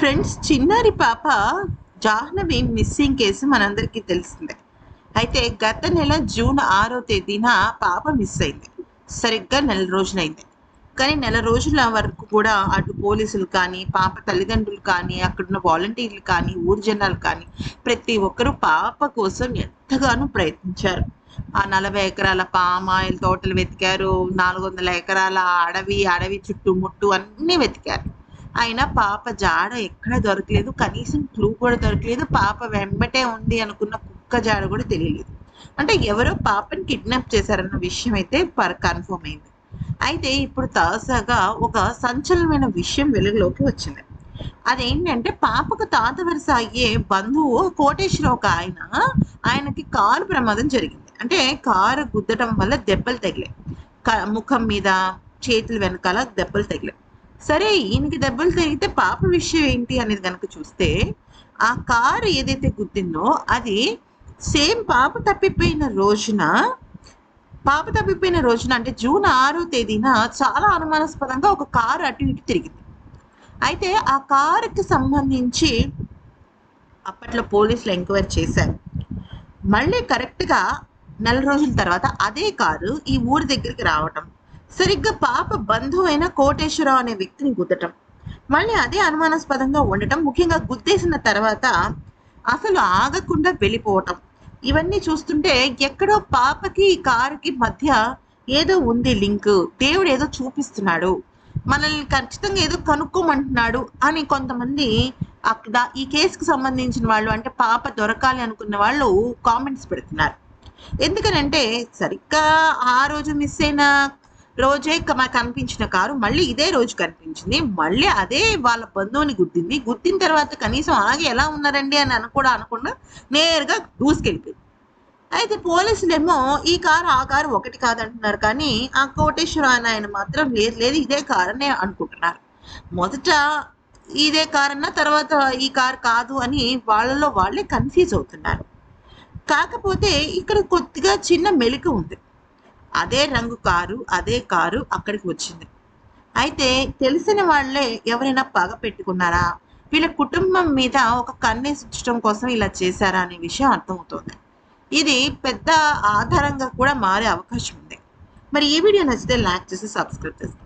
Friends, చిన్నారి పాప Jahnavi missing case మనందరికీ తెలిసిందే. అయితే గత నెల జూన్ 6వ తేదీన పాప మిస్ అయింది. సరిగ్గా నెల రోజులైంది. కానీ నెల రోజుల వరకు కూడా అటు పోలీసులు కానీ, పాప తల్లిదండ్రులు కానీ, అక్కడున్న వాలంటీర్లు కానీ, ఊరు జనాలు కానీ ప్రతి ఒక్కరూ పాప కోసం ఎంతగానో ప్రయత్నించారు. ఆ 40 ఎకరాల పామాయిల్ తోటలు వెతికారు, 400 ఎకరాల అడవి చుట్టుముట్టు అన్నీ వెతికారు. అయినా పాప జాడ ఎక్కడ దొరకలేదు. కనీసం క్లూ కూడా దొరకలేదు. పాప వెంబటే ఉంది అనుకున్న కుక్క జాడ కూడా తెలియలేదు. అంటే ఎవరో పాపని కిడ్నాప్ చేశారన్న విషయం అయితే కన్ఫర్మ్ అయింది. అయితే ఇప్పుడు తాజాగా ఒక సంచలనమైన విషయం వెలుగులోకి వచ్చింది. అదేంటంటే పాపకు తాత వరుస అయ్యే బంధువు కోటేశ్వరరావు ఒక ఆయనకి కారు ప్రమాదం జరిగింది. అంటే కారు గుద్దటం వల్ల దెబ్బలు తగిలాయి. ముఖం మీద, చేతుల వెనకాల దెబ్బలు తగిలాయి. సరే, ఈయనకి దెబ్బలు తగిలితే పాప విషయం ఏంటి అనేది కనుక చూస్తే, ఆ కారు ఏదైతే గుద్దిందో అది సేమ్ పాప తప్పిపోయిన రోజున అంటే జూన్ 6వ తేదీన చాలా అనుమానాస్పదంగా ఒక కారు అటు ఇటు తిరిగింది. అయితే ఆ కారుకి సంబంధించి అప్పట్లో పోలీసులు ఎంక్వైరీ చేశారు. మళ్ళీ కరెక్ట్గా నెల రోజుల తర్వాత అదే కారు ఈ ఊరి దగ్గరికి రావటం, సరిగ్గా పాప బంధువు అయిన కోటేశ్వరరావు అనే వ్యక్తిని గుద్దటం, మళ్ళీ అదే అనుమానాస్పదంగా ఉండటం, ముఖ్యంగా గుద్దేసిన తర్వాత అసలు ఆగకుండా వెళ్ళిపోవటం, ఇవన్నీ చూస్తుంటే ఎక్కడో పాపకి ఈ కారుకి మధ్య ఏదో ఉంది లింక్, దేవుడు ఏదో చూపిస్తున్నాడు, మనల్ని ఖచ్చితంగా ఏదో కనుక్కోమంటున్నాడు అని కొంతమంది అక్కడ ఈ కేసుకు సంబంధించిన వాళ్ళు, అంటే పాప దొరకాలి అనుకున్న వాళ్ళు కామెంట్స్ పెడుతున్నారు. ఎందుకనంటే సరిగ్గా ఆ రోజు మిస్ అయిన రోజే కనిపించిన కారు మళ్ళీ ఇదే రోజు కనిపించింది. మళ్ళీ అదే వాళ్ళ బంధువుని గుద్దింది. గుద్దిన తర్వాత కనీసం ఆగి ఎలా ఉన్నారండి అని అనకుండా నేరుగా దూసుకెళ్ళిపోయింది. అయితే పోలీసులేమో ఈ కారు ఆ కారు ఒకటి కాదంటున్నారు. కానీ ఆ కోటేశ్వర ఆయన మాత్రం లేదు ఇదే కారు అని అనుకుంటున్నారు. మొదట ఇదే కారు అన్న, తర్వాత ఈ కారు కాదు అని వాళ్ళలో వాళ్ళే కన్ఫ్యూజ్ అవుతున్నారు. కాకపోతే ఇక్కడ కొద్దిగా చిన్న మెలిక ఉంది. అదే రంగు కారు, అదే కారు అక్కడికి వచ్చింది. అయితే తెలిసిన వాళ్ళే ఎవరైనా పగ పెట్టుకున్నారా, వీళ్ళ కుటుంబం మీద ఒక కన్నేసించడం కోసం ఇలా చేశారా అనే విషయం అర్థమవుతుంది. ఇది పెద్ద ఆధారంగా కూడా మారే అవకాశం ఉంది. మరి ఈ వీడియో నచ్చితే లైక్ చేసి సబ్స్క్రైబ్ చేసుకోండి.